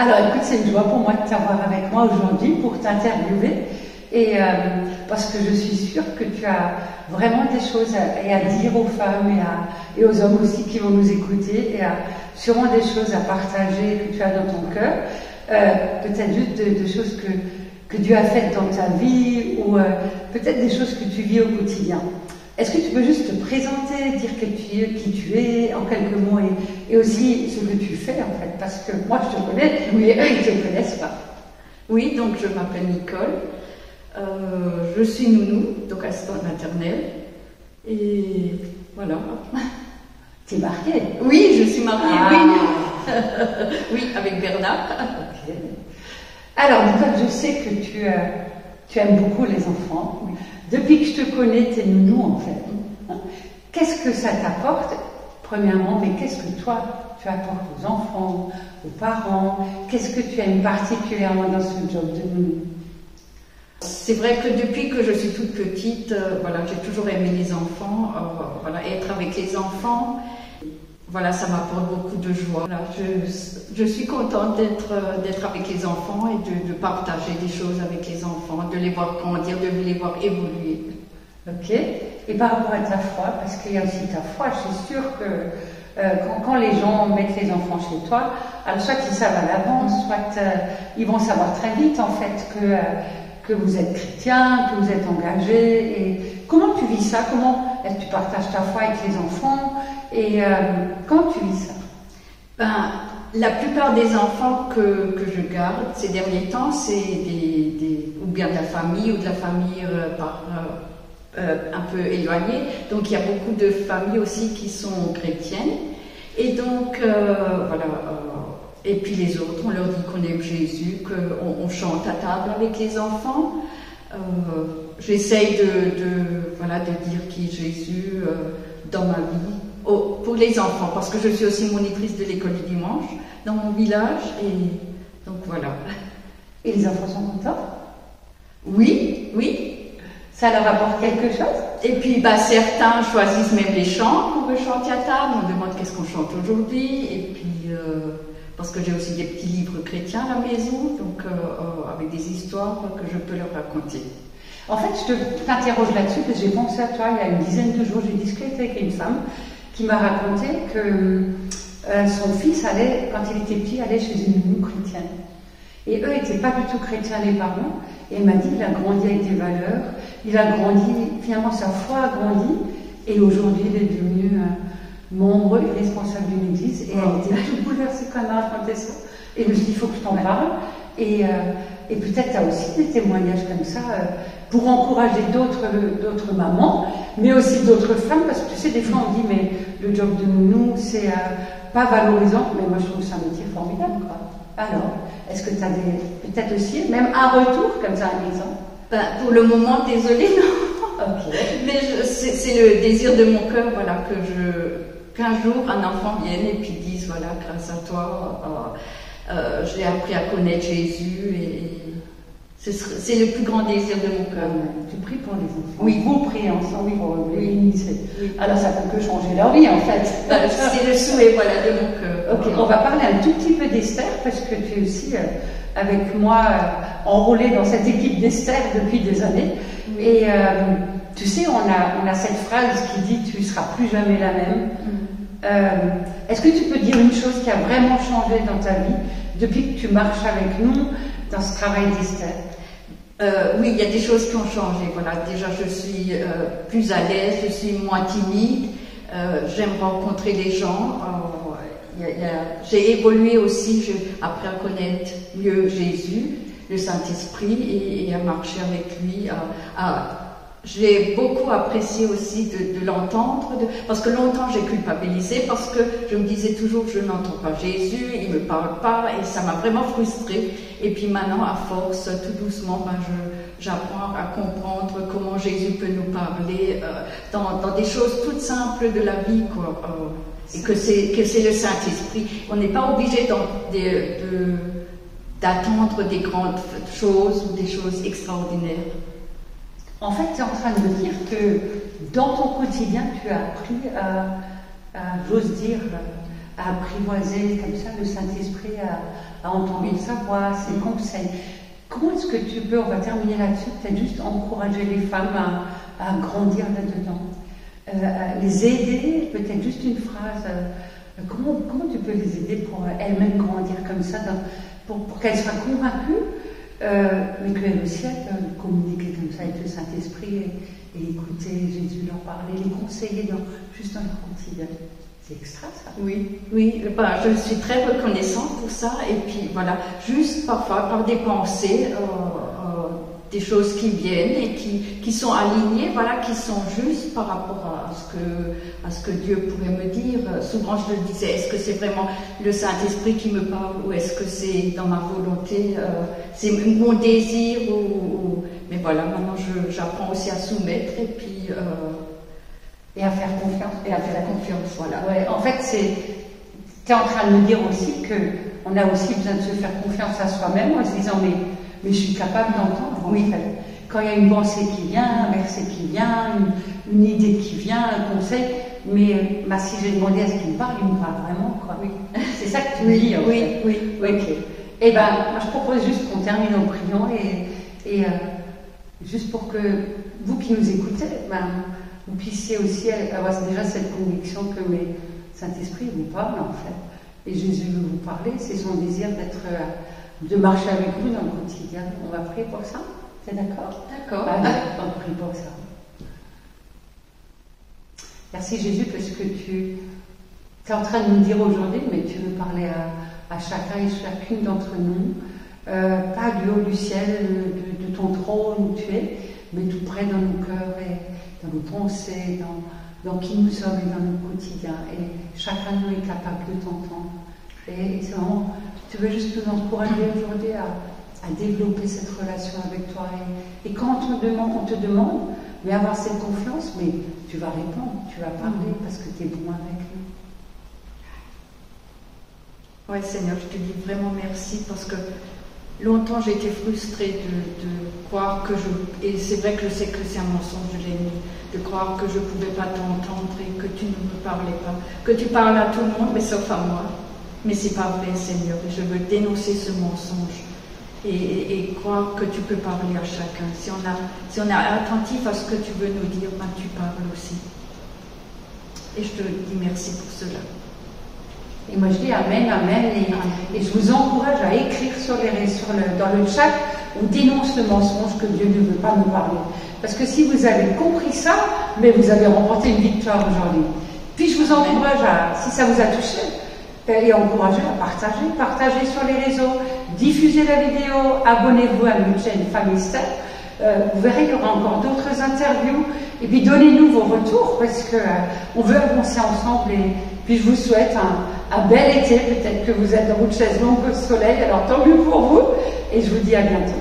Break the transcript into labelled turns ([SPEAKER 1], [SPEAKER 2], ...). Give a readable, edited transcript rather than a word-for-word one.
[SPEAKER 1] Alors écoute, c'est une joie pour moi de t'avoir avec moi aujourd'hui pour t'interviewer et parce que je suis sûre que tu as vraiment des choses à dire aux femmes et aux hommes aussi qui vont nous écouter et sûrement des choses à partager que tu as dans ton cœur, peut-être juste de choses que Dieu a faites dans ta vie ou peut-être des choses que tu vis au quotidien. Est-ce que tu peux juste te présenter, dire qui tu es en quelques mots et aussi ce que tu fais en fait? Parce que moi je te connais, mais eux ils ne te connaissent pas.
[SPEAKER 2] Oui, donc je m'appelle Nicole, je suis nounou, donc assistante maternelle, et voilà.
[SPEAKER 1] Tu es mariée?
[SPEAKER 2] Oui, je suis mariée, oui. Oui, avec Bernard.
[SPEAKER 1] Okay. Alors Nicole, je sais que tu aimes beaucoup les enfants. Oui. Depuis que je te connais, tu es nounou en fait. Qu'est-ce que ça t'apporte, premièrement, mais qu'est-ce que toi, tu apportes aux enfants, aux parents? Qu'est-ce que tu aimes particulièrement dans ce job de nounou?
[SPEAKER 2] C'est vrai que depuis que je suis toute petite, voilà, j'ai toujours aimé les enfants, voilà, être avec les enfants. Voilà, ça m'apporte beaucoup de joie. Voilà, je suis contente d'être avec les enfants et de partager des choses avec les enfants, de les voir grandir, de les voir évoluer.
[SPEAKER 1] Ok. Et par rapport à ta foi, parce qu'il y a aussi ta foi, je suis sûre que quand les gens mettent les enfants chez toi, alors soit ils savent à l'avance, soit ils vont savoir très vite en fait que vous êtes chrétien, que vous êtes engagé. Et comment tu vis ça? Comment est-ce que tu partages ta foi avec les enfants? Et comment tu vis ça?
[SPEAKER 2] Ben, la plupart des enfants que je garde ces derniers temps, c'est ou bien de la famille ou de la famille un peu éloignée. Donc il y a beaucoup de familles aussi qui sont chrétiennes. Et donc, voilà. Et puis les autres, on leur dit qu'on aime Jésus, qu'on chante à table avec les enfants. J'essaye voilà, de dire qui est Jésus dans ma vie. Pour les enfants, parce que je suis aussi monitrice de l'école du dimanche dans mon village, et donc voilà.
[SPEAKER 1] Et les enfants sont contents?
[SPEAKER 2] Oui, oui.
[SPEAKER 1] Ça leur apporte quelque chose?
[SPEAKER 2] Et puis bah, certains choisissent même les chants qu'on veut chanter à table, on demande qu'est-ce qu'on chante aujourd'hui, et puis parce que j'ai aussi des petits livres chrétiens à la maison, donc avec des histoires que je peux leur raconter.
[SPEAKER 1] En fait, je t'interroge là-dessus parce que j'ai pensé à toi il y a une dizaine de jours, j'ai discuté avec une femme qui m'a raconté que son fils allait, quand il était petit, allait chez une nounou chrétienne. Et eux n'étaient pas du tout chrétiens, les parents. Et elle m'a dit qu'il a grandi avec des valeurs, il a grandi, finalement sa foi a grandi, et aujourd'hui il est devenu membre et responsable d'une église. Et elle était toute bouleversée quand elle m'a raconté ça. Et je me suis dit, il faut que je t'en parle. Et peut-être tu as aussi des témoignages comme ça pour encourager d'autres mamans, mais aussi d'autres femmes, parce que tu sais, des fois on dit, mais le job de nounou, c'est pas valorisant, mais moi je trouve ça un métier formidable, quoi. Alors, est-ce que tu as peut-être aussi, même un retour, comme ça, un exemple?
[SPEAKER 2] Ben, pour le moment, désolée, non.
[SPEAKER 1] Okay.
[SPEAKER 2] Mais c'est le désir de mon cœur, voilà, qu'un jour un enfant vienne et puis dise, voilà, grâce à toi, j'ai appris à connaître Jésus, et c'est le plus grand désir de mon cœur.
[SPEAKER 1] Tu pries pour les enfants?
[SPEAKER 2] Oui.
[SPEAKER 1] Vous priez ensemble pour les initier. Oui. Alors ça peut que changer leur vie en fait.
[SPEAKER 2] C'est le souhait, voilà, de mon cœur.
[SPEAKER 1] Ok, on va parler un tout petit peu d'Esther parce que tu es aussi avec moi enrôlée dans cette équipe d'Esther depuis des années. Oui. Et tu sais, on a cette phrase qui dit tu ne seras plus jamais la même. Est-ce que tu peux dire une chose qui a vraiment changé dans ta vie depuis que tu marches avec nous dans ce travail d'Esther?
[SPEAKER 2] Oui, il y a des choses qui ont changé. Voilà, déjà je suis plus à l'aise, je suis moins timide, j'aime rencontrer les gens. J'ai évolué aussi, j'ai appris à connaître mieux Jésus, le Saint-Esprit, et à marcher avec lui. J'ai beaucoup apprécié aussi de l'entendre, parce que longtemps j'ai culpabilisé, parce que je me disais toujours je n'entends pas Jésus, il ne me parle pas, et ça m'a vraiment frustrée. Et puis maintenant, à force, tout doucement, ben, j'apprends à comprendre comment Jésus peut nous parler dans des choses toutes simples de la vie, quoi. Et que c'est le Saint-Esprit. On n'est pas obligé d'attendre des grandes choses ou des choses extraordinaires.
[SPEAKER 1] En fait, tu es en train de me dire que dans ton quotidien, tu as appris à j'ose dire, à apprivoiser comme ça le Saint-Esprit, à entendre sa voix, ses conseils. Comment est-ce que tu peux, on va terminer là-dessus, peut-être juste encourager les femmes à grandir là-dedans, les aider, peut-être juste une phrase, comment tu peux les aider pour elles-mêmes grandir comme ça, pour qu'elles soient convaincues, mais qu'elles aussi elles communiquer comme ça avec le Saint-Esprit et écouter Jésus leur parler, les conseiller juste dans leur quotidien. C'est extra ça.
[SPEAKER 2] Oui, oui, je suis très reconnaissante pour ça. Et puis voilà, juste parfois par des pensées, des choses qui viennent et qui sont alignées, voilà, qui sont justes par rapport à ce que Dieu pourrait me dire. Souvent je le disais, est-ce que c'est vraiment le Saint-Esprit qui me parle ou est-ce que c'est dans ma volonté, c'est mon désir mais voilà, maintenant j'apprends aussi à soumettre et puis
[SPEAKER 1] et à faire confiance.
[SPEAKER 2] Et à faire confiance, voilà.
[SPEAKER 1] Ouais, en fait, tu es en train de me dire aussi qu'on a aussi besoin de se faire confiance à soi-même en se disant mais je suis capable d'entendre.
[SPEAKER 2] Oui.
[SPEAKER 1] En fait. Quand il y a une pensée qui vient, un verset qui vient, une idée qui vient, un conseil, mais si j'ai demandé à ce qu'il me parle vraiment, quoi.
[SPEAKER 2] Oui.
[SPEAKER 1] C'est ça que tu me dis, en fait.
[SPEAKER 2] Oui.
[SPEAKER 1] Ok. Eh ben, moi, je propose juste qu'on termine en priant et juste pour que vous qui nous écoutez, vous puissiez aussi avoir déjà cette conviction que Saint-Esprit vous parle, en fait. Et Jésus veut vous parler, c'est son désir de marcher avec vous dans le quotidien. On va prier pour ça. T'es d'accord?
[SPEAKER 2] D'accord.
[SPEAKER 1] On prie pour ça. Merci Jésus parce que tu es en train de nous dire aujourd'hui, mais tu veux parler à chacun et chacune d'entre nous, pas du haut du ciel, de ton trône où tu es, mais tout près dans nos cœurs et dans nos pensées, dans qui nous sommes et dans notre quotidien. Et chacun de nous est capable de t'entendre. Et c'est vraiment, tu veux juste nous encourager aujourd'hui à développer cette relation avec toi. Et quand on te demande, mais avoir cette confiance, mais tu vas répondre, tu vas parler parce que tu es bon avec nous.
[SPEAKER 2] Oui, Seigneur, je te dis vraiment merci parce que longtemps j'ai été frustrée de croire et c'est vrai que je sais que c'est un mensonge de l'ennemi, de croire que je ne pouvais pas t'entendre et que tu ne me parlais pas, que tu parles à tout le monde, mais sauf à moi. Mais c'est pas vrai, Seigneur, et je veux dénoncer ce mensonge et croire que tu peux parler à chacun. Si on est attentif à ce que tu veux nous dire, tu parles aussi. Et je te dis merci pour cela.
[SPEAKER 1] Et moi je dis Amen, Amen, et je vous encourage à écrire dans le chat, on dénonce le mensonge que Dieu ne veut pas nous parler. Parce que si vous avez compris ça, mais vous avez remporté une victoire aujourd'hui. Puis je vous encourage si ça vous a touché, et encouragez à partager sur les réseaux, diffusez la vidéo, abonnez-vous à notre chaîne Famille Step. Vous verrez, il y aura encore d'autres interviews. Et puis donnez-nous vos retours parce qu'on veut avancer ensemble. Et puis je vous souhaite un bel été. Peut-être que vous êtes dans votre chaise longue au soleil. Alors tant mieux pour vous. Et je vous dis à bientôt.